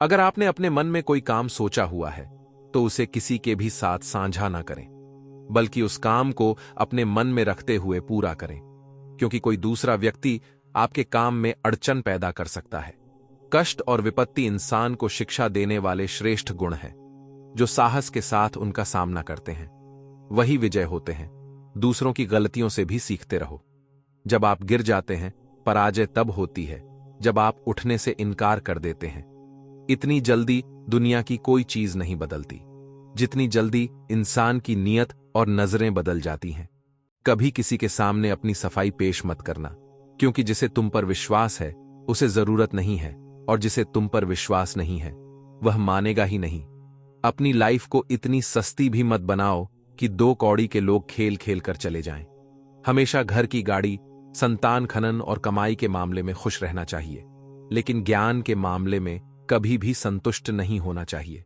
अगर आपने अपने मन में कोई काम सोचा हुआ है तो उसे किसी के भी साथ साझा ना करें, बल्कि उस काम को अपने मन में रखते हुए पूरा करें, क्योंकि कोई दूसरा व्यक्ति आपके काम में अड़चन पैदा कर सकता है। कष्ट और विपत्ति इंसान को शिक्षा देने वाले श्रेष्ठ गुण हैं। जो साहस के साथ उनका सामना करते हैं वही विजय होते हैं। दूसरों की गलतियों से भी सीखते रहो। जब आप गिर जाते हैं, पराजय तब होती है जब आप उठने से इनकार कर देते हैं। इतनी जल्दी दुनिया की कोई चीज नहीं बदलती जितनी जल्दी इंसान की नीयत और नजरें बदल जाती हैं। कभी किसी के सामने अपनी सफाई पेश मत करना, क्योंकि जिसे तुम पर विश्वास है उसे जरूरत नहीं है, और जिसे तुम पर विश्वास नहीं है वह मानेगा ही नहीं। अपनी लाइफ को इतनी सस्ती भी मत बनाओ कि दो कौड़ी के लोग खेल खेल कर चले जाएं। हमेशा घर की गाड़ी, संतान खनन और कमाई के मामले में खुश रहना चाहिए, लेकिन ज्ञान के मामले में कभी भी संतुष्ट नहीं होना चाहिए।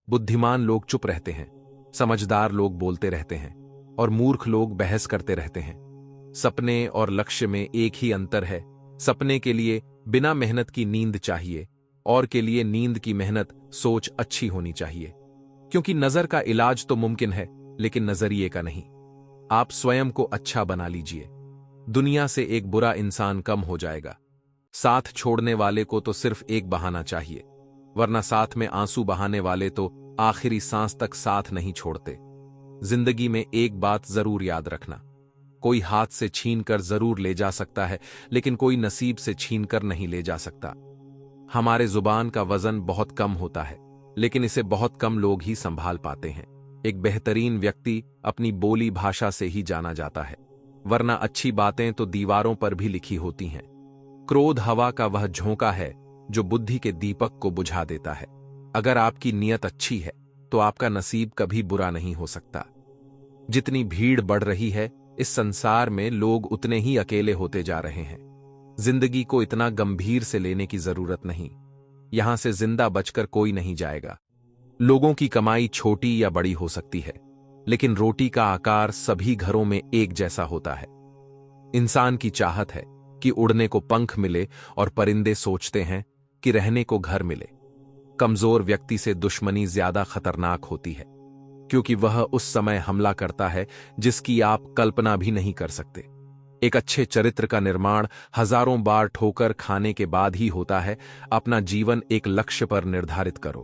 बुद्धिमान लोग चुप रहते हैं, समझदार लोग बोलते रहते हैं, और मूर्ख लोग बहस करते रहते हैं। सपने और लक्ष्य में एक ही अंतर है। सपने के लिए बिना मेहनत की नींद चाहिए, और के लिए नींद की मेहनत सोच अच्छी होनी चाहिए। क्योंकि नजर का इलाज तो मुमकिन है, लेकिन नजरिए का नहीं। आप स्वयं को अच्छा बना लीजिए। दुनिया से एक बुरा इंसान कम हो जाएगा। साथ छोड़ने वाले को तो सिर्फ एक बहाना चाहिए, वरना साथ में आंसू बहाने वाले तो आखिरी सांस तक साथ नहीं छोड़ते। जिंदगी में एक बात जरूर याद रखना, कोई हाथ से छीन कर जरूर ले जा सकता है, लेकिन कोई नसीब से छीन कर नहीं ले जा सकता। हमारे जुबान का वजन बहुत कम होता है, लेकिन इसे बहुत कम लोग ही संभाल पाते हैं। एक बेहतरीन व्यक्ति अपनी बोली भाषा से ही जाना जाता है, वरना अच्छी बातें तो दीवारों पर भी लिखी होती हैं। क्रोध हवा का वह झोंका है जो बुद्धि के दीपक को बुझा देता है। अगर आपकी नीयत अच्छी है तो आपका नसीब कभी बुरा नहीं हो सकता। जितनी भीड़ बढ़ रही है इस संसार में, लोग उतने ही अकेले होते जा रहे हैं। जिंदगी को इतना गंभीर से लेने की जरूरत नहीं। यहां से जिंदा बचकर कोई नहीं जाएगा। लोगों की कमाई छोटी या बड़ी हो सकती है, लेकिन रोटी का आकार सभी घरों में एक जैसा होता है। इंसान की चाहत है कि उड़ने को पंख मिले, और परिंदे सोचते हैं कि रहने को घर मिले। कमजोर व्यक्ति से दुश्मनी ज्यादा खतरनाक होती है, क्योंकि वह उस समय हमला करता है जिसकी आप कल्पना भी नहीं कर सकते। एक अच्छे चरित्र का निर्माण हजारों बार ठोकर खाने के बाद ही होता है। अपना जीवन एक लक्ष्य पर निर्धारित करो।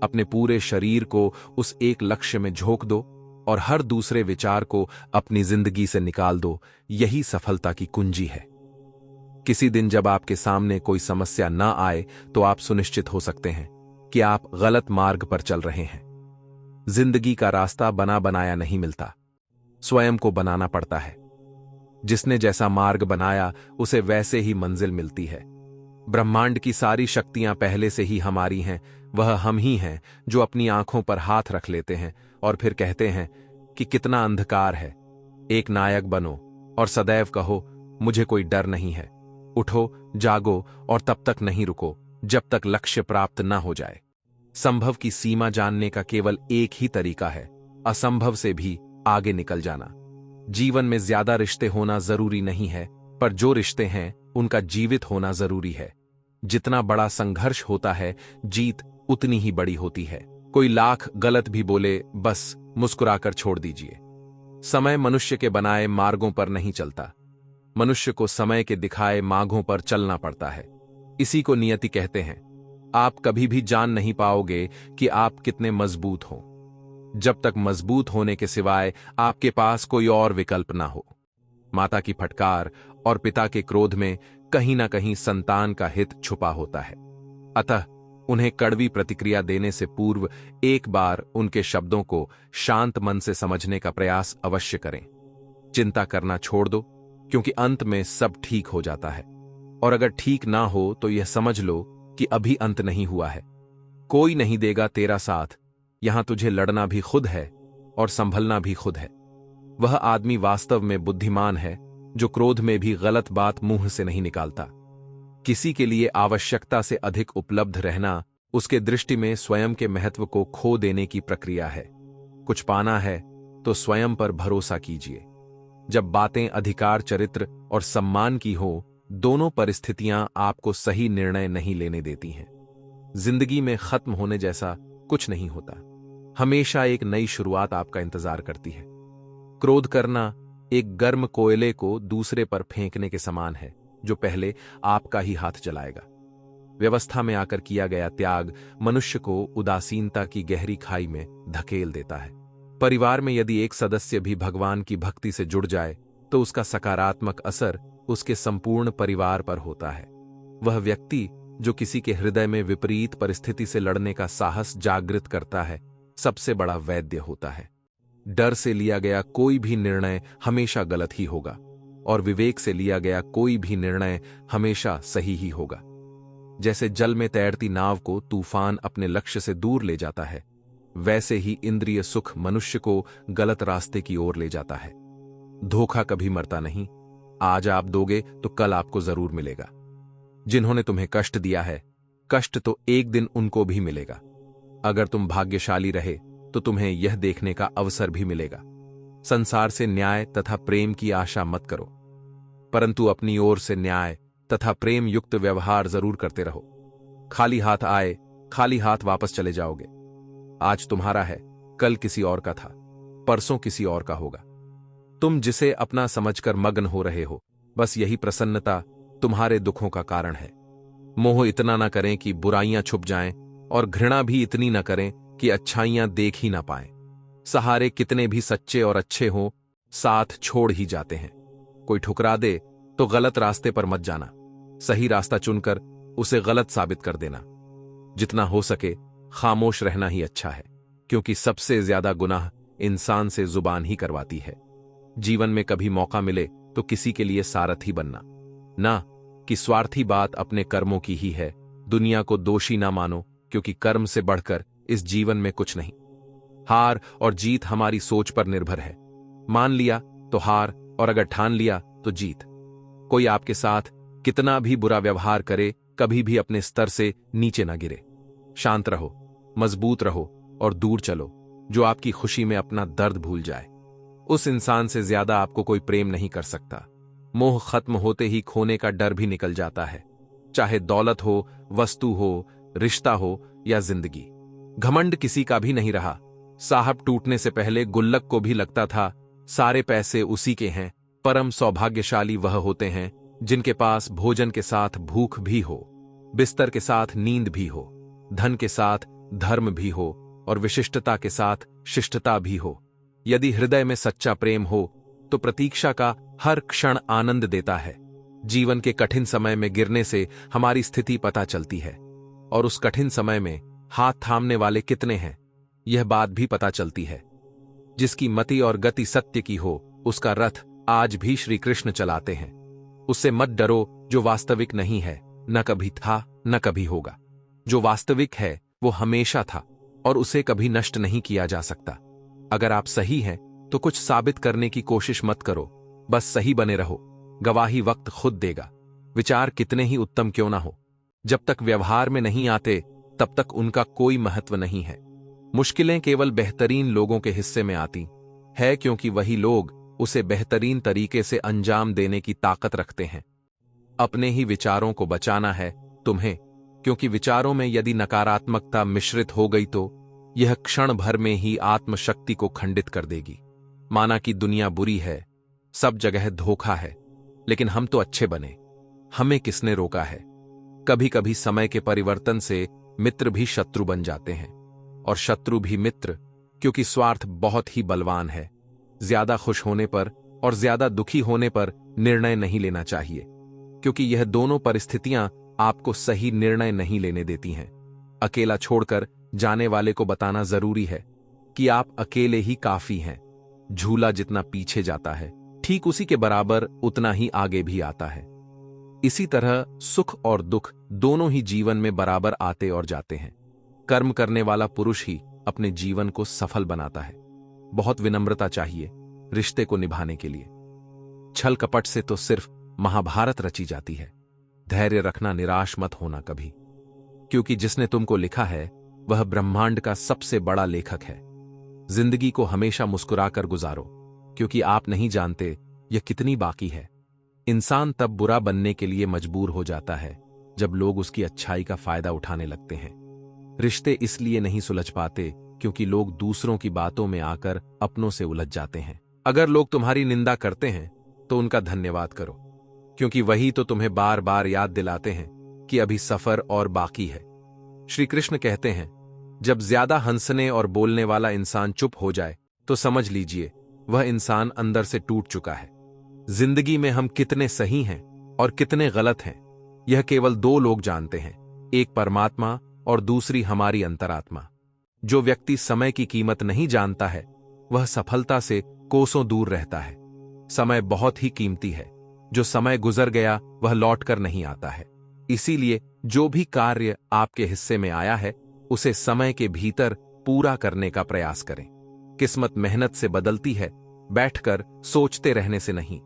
अपने पूरे शरीर को उस एक लक्ष्य में झोंक दो, और हर दूसरे विचार को अपनी जिंदगी से निकाल दो। यही सफलता की कुंजी है। किसी दिन जब आपके सामने कोई समस्या ना आए तो आप सुनिश्चित हो सकते हैं कि आप गलत मार्ग पर चल रहे हैं। जिंदगी का रास्ता बना बनाया नहीं मिलता, स्वयं को बनाना पड़ता है। जिसने जैसा मार्ग बनाया उसे वैसे ही मंजिल मिलती है। ब्रह्मांड की सारी शक्तियां पहले से ही हमारी हैं। वह हम ही हैं जो अपनी आंखों पर हाथ रख लेते हैं और फिर कहते हैं कि कितना अंधकार है। एक नायक बनो और सदैव कहो, मुझे कोई डर नहीं है। उठो, जागो, और तब तक नहीं रुको जब तक लक्ष्य प्राप्त न हो जाए। संभव की सीमा जानने का केवल एक ही तरीका है, असंभव से भी आगे निकल जाना। जीवन में ज्यादा रिश्ते होना जरूरी नहीं है, पर जो रिश्ते हैं उनका जीवित होना जरूरी है। जितना बड़ा संघर्ष होता है, जीत उतनी ही बड़ी होती है। कोई लाख गलत भी बोले, बस मुस्कुराकर छोड़ दीजिए। समय मनुष्य के बनाए मार्गों पर नहीं चलता, मनुष्य को समय के दिखाए मार्गों पर चलना पड़ता है। इसी को नियति कहते हैं। आप कभी भी जान नहीं पाओगे कि आप कितने मजबूत हो, जब तक मजबूत होने के सिवाय आपके पास कोई और विकल्प ना हो। माता की फटकार और पिता के क्रोध में कहीं ना कहीं संतान का हित छुपा होता है। अतः उन्हें कड़वी प्रतिक्रिया देने से पूर्व एक बार उनके शब्दों को शांत मन से समझने का प्रयास अवश्य करें। चिंता करना छोड़ दो, क्योंकि अंत में सब ठीक हो जाता है। और अगर ठीक ना हो तो यह समझ लो कि अभी अंत नहीं हुआ है। कोई नहीं देगा तेरा साथ। यहां तुझे लड़ना भी खुद है और संभलना भी खुद है। वह आदमी वास्तव में बुद्धिमान है जो क्रोध में भी गलत बात मुंह से नहीं निकालता। किसी के लिए आवश्यकता से अधिक उपलब्ध रहना उसके दृष्टि में स्वयं के महत्व को खो देने की प्रक्रिया है। कुछ पाना है तो स्वयं पर भरोसा कीजिए। जब बातें अधिकार, चरित्र और सम्मान की हो, दोनों परिस्थितियां आपको सही निर्णय नहीं लेने देती हैं। जिंदगी में खत्म होने जैसा कुछ नहीं होता। हमेशा एक नई शुरुआत आपका इंतजार करती है। क्रोध करना एक गर्म कोयले को दूसरे पर फेंकने के समान है, जो पहले आपका ही हाथ जलाएगा। व्यवस्था में आकर किया गया त्याग मनुष्य को उदासीनता की गहरी खाई में धकेल देता है। परिवार में यदि एक सदस्य भी भगवान की भक्ति से जुड़ जाए तो उसका सकारात्मक असर उसके संपूर्ण परिवार पर होता है। वह व्यक्ति जो किसी के हृदय में विपरीत परिस्थिति से लड़ने का साहस जागृत करता है, सबसे बड़ा वैद्य होता है। डर से लिया गया कोई भी निर्णय हमेशा गलत ही होगा और विवेक से लिया गया कोई भी निर्णय हमेशा सही ही होगा। जैसे जल में तैरती नाव को तूफान अपने लक्ष्य से दूर ले जाता है, वैसे ही इंद्रिय सुख मनुष्य को गलत रास्ते की ओर ले जाता है। धोखा कभी मरता नहीं। आज आप दोगे तो कल आपको जरूर मिलेगा। जिन्होंने तुम्हें कष्ट दिया है, कष्ट तो एक दिन उनको भी मिलेगा। अगर तुम भाग्यशाली रहे तो तुम्हें यह देखने का अवसर भी मिलेगा। संसार से न्याय तथा प्रेम की आशा मत करो, परंतु अपनी ओर से न्याय तथा प्रेम युक्त व्यवहार जरूर करते रहो। खाली हाथ आए, खाली हाथ वापस चले जाओगे। आज तुम्हारा है, कल किसी और का था, परसों किसी और का होगा। तुम जिसे अपना समझकर मग्न हो रहे हो, बस यही प्रसन्नता तुम्हारे दुखों का कारण है। मोह इतना न करें कि बुराइयां छुप जाएं, और घृणा भी इतनी न करें कि अच्छाइयां देख ही ना पाएं। सहारे कितने भी सच्चे और अच्छे हों, साथ छोड़ ही जाते हैं। कोई ठुकरा दे तो गलत रास्ते पर मत जाना, सही रास्ता चुनकर उसे गलत साबित कर देना। जितना हो सके खामोश रहना ही अच्छा है, क्योंकि सबसे ज्यादा गुनाह इंसान से जुबान ही करवाती है। जीवन में कभी मौका मिले तो किसी के लिए सारथी बनना, ना कि स्वार्थी बात अपने कर्मों की ही है। दुनिया को दोषी ना मानो, क्योंकि कर्म से बढ़कर इस जीवन में कुछ नहीं। हार और जीत हमारी सोच पर निर्भर है। मान लिया तो हार, और अगर ठान लिया तो जीत। कोई आपके साथ कितना भी बुरा व्यवहार करे, कभी भी अपने स्तर से नीचे ना गिरे। शांत रहो, मजबूत रहो और दूर चलो जो आपकी खुशी में अपना दर्द भूल जाए। उस इंसान से ज्यादा आपको कोई प्रेम नहीं कर सकता। मोह खत्म होते ही खोने का डर भी निकल जाता है, चाहे दौलत हो, वस्तु हो, रिश्ता हो या जिंदगी। घमंड किसी का भी नहीं रहा। साहब टूटने से पहले गुल्लक को भी लगता था सारे पैसे उसी के हैं। परम सौभाग्यशाली वह होते हैं जिनके पास भोजन के साथ भूख भी हो, बिस्तर के साथ नींद भी हो, धन के साथ धर्म भी हो और विशिष्टता के साथ शिष्टता भी हो। यदि हृदय में सच्चा प्रेम हो तो प्रतीक्षा का हर क्षण आनंद देता है। जीवन के कठिन समय में गिरने से हमारी स्थिति पता चलती है, और उस कठिन समय में हाथ थामने वाले कितने हैं, यह बात भी पता चलती है। जिसकी मति और गति सत्य की हो, उसका रथ आज भी श्री कृष्ण चलाते हैं। उससे मत डरो जो वास्तविक नहीं है, न कभी था न कभी होगा। जो वास्तविक है वो हमेशा था और उसे कभी नष्ट नहीं किया जा सकता। अगर आप सही हैं तो कुछ साबित करने की कोशिश मत करो, बस सही बने रहो। गवाही वक्त खुद देगा। विचार कितने ही उत्तम क्यों ना हो, जब तक व्यवहार में नहीं आते तब तक उनका कोई महत्व नहीं है। मुश्किलें केवल बेहतरीन लोगों के हिस्से में आती है, क्योंकि वही लोग उसे बेहतरीन तरीके से अंजाम देने की ताकत रखते हैं। अपने ही विचारों को बचाना है तुम्हें, क्योंकि विचारों में यदि नकारात्मकता मिश्रित हो गई तो यह क्षण भर में ही आत्मशक्ति को खंडित कर देगी। माना कि दुनिया बुरी है, सब जगह धोखा है, लेकिन हम तो अच्छे बने। हमें किसने रोका है? कभी कभी समय के परिवर्तन से मित्र भी शत्रु बन जाते हैं, और शत्रु भी मित्र, क्योंकि स्वार्थ बहुत ही बलवान है। ज्यादा खुश होने पर और ज्यादा दुखी होने पर निर्णय नहीं लेना चाहिए, क्योंकि यह दोनों परिस्थितियां आपको सही निर्णय नहीं लेने देती हैं। अकेला छोड़कर जाने वाले को बताना जरूरी है कि आप अकेले ही काफी हैं। झूला जितना पीछे जाता है, ठीक उसी के बराबर उतना ही आगे भी आता है। इसी तरह सुख और दुख दोनों ही जीवन में बराबर आते और जाते हैं। कर्म करने वाला पुरुष ही अपने जीवन को सफल बनाता है। बहुत विनम्रता चाहिए रिश्ते को निभाने के लिए। छल कपट से तो सिर्फ महाभारत रची जाती है। धैर्य रखना, निराश मत होना कभी, क्योंकि जिसने तुमको लिखा है वह ब्रह्मांड का सबसे बड़ा लेखक है। जिंदगी को हमेशा मुस्कुराकर गुजारो, क्योंकि आप नहीं जानते यह कितनी बाकी है। इंसान तब बुरा बनने के लिए मजबूर हो जाता है जब लोग उसकी अच्छाई का फायदा उठाने लगते हैं। रिश्ते इसलिए नहीं सुलझ पाते क्योंकि लोग दूसरों की बातों में आकर अपनों से उलझ जाते हैं। अगर लोग तुम्हारी निंदा करते हैं तो उनका धन्यवाद करो, क्योंकि वही तो तुम्हें बार बार याद दिलाते हैं कि अभी सफर और बाकी है। श्री कृष्ण कहते हैं, जब ज्यादा हंसने और बोलने वाला इंसान चुप हो जाए तो समझ लीजिए वह इंसान अंदर से टूट चुका है। जिंदगी में हम कितने सही हैं और कितने गलत हैं, यह केवल दो लोग जानते हैं, एक परमात्मा और दूसरी हमारी अंतरात्मा। जो व्यक्ति समय की कीमत नहीं जानता है वह सफलता से कोसों दूर रहता है। समय बहुत ही कीमती है, जो समय गुजर गया वह लौटकर नहीं आता है। इसीलिए जो भी कार्य आपके हिस्से में आया है उसे समय के भीतर पूरा करने का प्रयास करें। किस्मत मेहनत से बदलती है, बैठकर सोचते रहने से नहीं।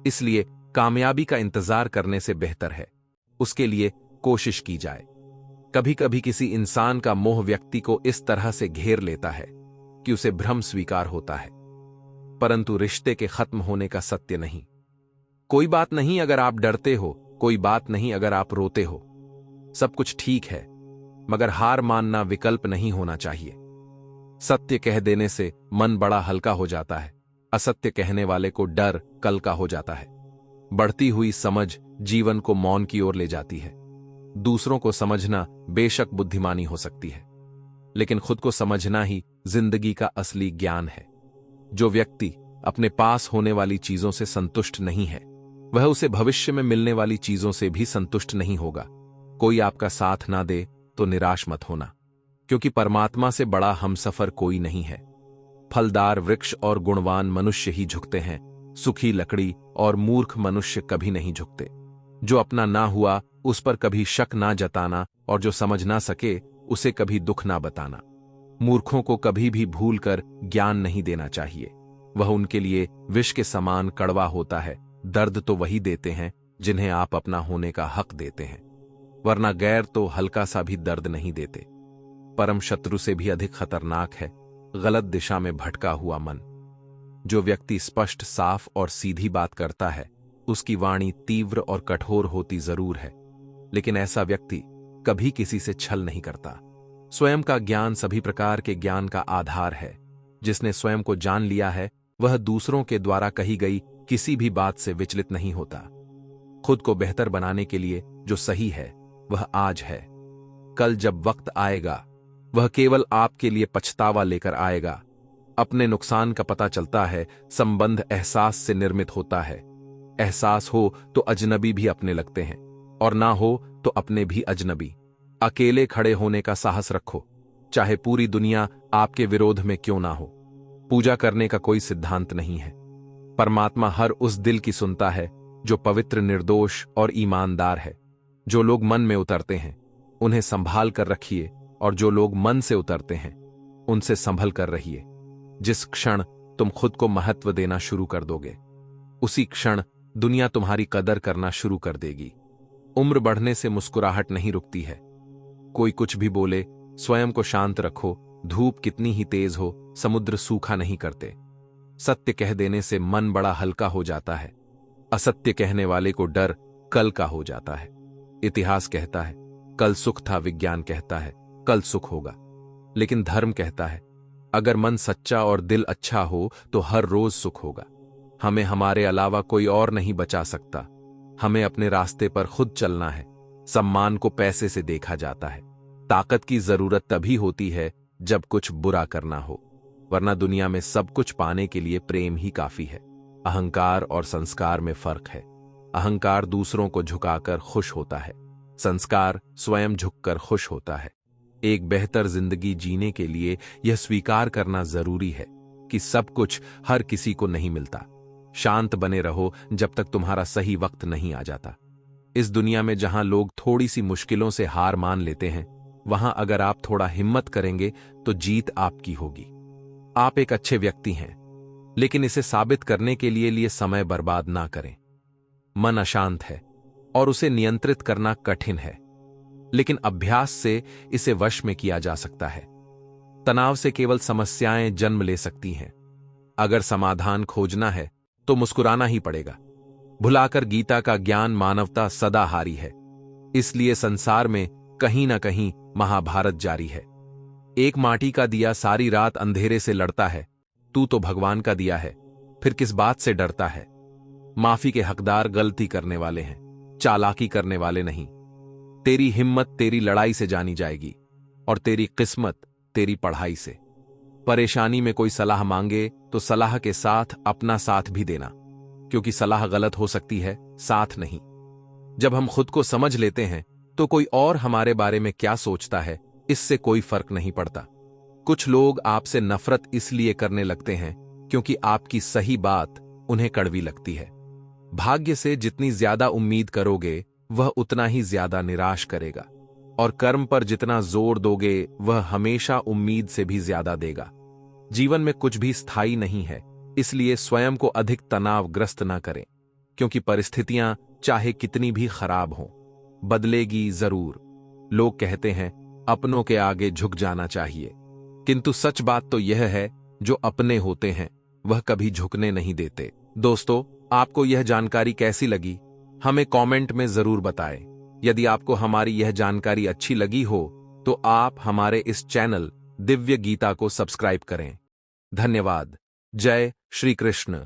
इसलिए कामयाबी का इंतजार करने से बेहतर है उसके लिए कोशिश की जाए। कभी कभी किसी इंसान का मोह व्यक्ति को इस तरह से घेर लेता है कि उसे भ्रम स्वीकार होता है, परंतु रिश्ते के खत्म होने का सत्य नहीं। कोई बात नहीं अगर आप डरते हो, कोई बात नहीं अगर आप रोते हो, सब कुछ ठीक है, मगर हार मानना विकल्प नहीं होना चाहिए। सत्य कह देने से मन बड़ा हल्का हो जाता है, असत्य कहने वाले को डर कल का हो जाता है। बढ़ती हुई समझ जीवन को मौन की ओर ले जाती है। दूसरों को समझना बेशक बुद्धिमानी हो सकती है, लेकिन खुद को समझना ही जिंदगी का असली ज्ञान है। जो व्यक्ति अपने पास होने वाली चीजों से संतुष्ट नहीं है वह उसे भविष्य में मिलने वाली चीजों से भी संतुष्ट नहीं होगा। कोई आपका साथ ना दे तो निराश मत होना, क्योंकि परमात्मा से बड़ा हमसफर कोई नहीं है। फलदार वृक्ष और गुणवान मनुष्य ही झुकते हैं, सुखी लकड़ी और मूर्ख मनुष्य कभी नहीं झुकते। जो अपना ना हुआ उस पर कभी शक ना जताना, और जो समझ ना सके उसे कभी दुख ना बताना। मूर्खों को कभी भी भूल कर ज्ञान नहीं देना चाहिए, वह उनके लिए विष के समान कड़वा होता है। दर्द तो वही देते हैं जिन्हें आप अपना होने का हक देते हैं, वरना गैर तो हल्का सा भी दर्द नहीं देते। परम शत्रु से भी अधिक खतरनाक है गलत दिशा में भटका हुआ मन। जो व्यक्ति स्पष्ट, साफ और सीधी बात करता है उसकी वाणी तीव्र और कठोर होती जरूर है, लेकिन ऐसा व्यक्ति कभी किसी से छल नहीं करता। स्वयं का ज्ञान सभी प्रकार के ज्ञान का आधार है। जिसने स्वयं को जान लिया है वह दूसरों के द्वारा कही गई किसी भी बात से विचलित नहीं होता। खुद को बेहतर बनाने के लिए जो सही है वह आज है। कल जब वक्त आएगा वह केवल आपके लिए पछतावा लेकर आएगा। अपने नुकसान का पता चलता है, संबंध एहसास से निर्मित होता है। एहसास हो तो अजनबी भी अपने लगते हैं, और ना हो तो अपने भी अजनबी। अकेले खड़े होने का साहस रखो, चाहे पूरी दुनिया आपके विरोध में क्यों ना हो। पूजा करने का कोई सिद्धांत नहीं है। परमात्मा हर उस दिल की सुनता है जो पवित्र, निर्दोष और ईमानदार है। जो लोग मन में उतरते हैं उन्हें संभाल कर रखिए, और जो लोग मन से उतरते हैं उनसे संभल कर रहिए। जिस क्षण तुम खुद को महत्व देना शुरू कर दोगे उसी क्षण दुनिया तुम्हारी कदर करना शुरू कर देगी। उम्र बढ़ने से मुस्कुराहट नहीं रुकती है। कोई कुछ भी बोले, स्वयं को शांत रखो। धूप कितनी ही तेज हो, समुद्र सूखा नहीं करते। सत्य कह देने से मन बड़ा हल्का हो जाता है। असत्य कहने वाले को डर कल का हो जाता है। इतिहास कहता है कल सुख था, विज्ञान कहता है कल सुख होगा, लेकिन धर्म कहता है अगर मन सच्चा और दिल अच्छा हो तो हर रोज सुख होगा। हमें हमारे अलावा कोई और नहीं बचा सकता। हमें अपने रास्ते पर खुद चलना है। सम्मान को पैसे से देखा जाता है। ताकत की जरूरत तभी होती है जब कुछ बुरा करना हो, वरना दुनिया में सब कुछ पाने के लिए प्रेम ही काफी है। अहंकार और संस्कार में फर्क है। अहंकार दूसरों को झुकाकर खुश होता है, संस्कार स्वयं झुककर खुश होता है। एक बेहतर जिंदगी जीने के लिए यह स्वीकार करना जरूरी है कि सब कुछ हर किसी को नहीं मिलता। शांत बने रहो जब तक तुम्हारा सही वक्त नहीं आ जाता। इस दुनिया में जहां लोग थोड़ी सी मुश्किलों से हार मान लेते हैं, वहां अगर आप थोड़ा हिम्मत करेंगे तो जीत आपकी होगी। आप एक अच्छे व्यक्ति हैं, लेकिन इसे साबित करने के लिए समय बर्बाद ना करें। मन अशांत है और उसे नियंत्रित करना कठिन है, लेकिन अभ्यास से इसे वश में किया जा सकता है। तनाव से केवल समस्याएं जन्म ले सकती हैं। अगर समाधान खोजना है तो मुस्कुराना ही पड़ेगा। भुलाकर गीता का ज्ञान मानवता सदा हारी है। इसलिए संसार में कहीं ना कहीं महाभारत जारी है। एक माटी का दिया सारी रात अंधेरे से लड़ता है, तू तो भगवान का दिया है, फिर किस बात से डरता है। माफी के हकदार गलती करने वाले हैं, चालाकी करने वाले नहीं। तेरी हिम्मत तेरी लड़ाई से जानी जाएगी और तेरी किस्मत तेरी पढ़ाई से। परेशानी में कोई सलाह मांगे तो सलाह के साथ अपना साथ भी देना, क्योंकि सलाह गलत हो सकती है, साथ नहीं। जब हम खुद को समझ लेते हैं तो कोई और हमारे बारे में क्या सोचता है इससे कोई फर्क नहीं पड़ता। कुछ लोग आपसे नफरत इसलिए करने लगते हैं क्योंकि आपकी सही बात उन्हें कड़वी लगती है। भाग्य से जितनी ज्यादा उम्मीद करोगे वह उतना ही ज्यादा निराश करेगा, और कर्म पर जितना जोर दोगे वह हमेशा उम्मीद से भी ज्यादा देगा। जीवन में कुछ भी स्थायी नहीं है, इसलिए स्वयं को अधिक तनावग्रस्त न करें, क्योंकि परिस्थितियां चाहे कितनी भी खराब हों, बदलेगी जरूर। लोग कहते हैं अपनों के आगे झुक जाना चाहिए, किंतु सच बात तो यह है जो अपने होते हैं वह कभी झुकने नहीं देते। दोस्तों, आपको यह जानकारी कैसी लगी हमें कमेंट में जरूर बताएं। यदि आपको हमारी यह जानकारी अच्छी लगी हो तो आप हमारे इस चैनल दिव्य गीता को सब्सक्राइब करें। धन्यवाद। जय श्री कृष्ण।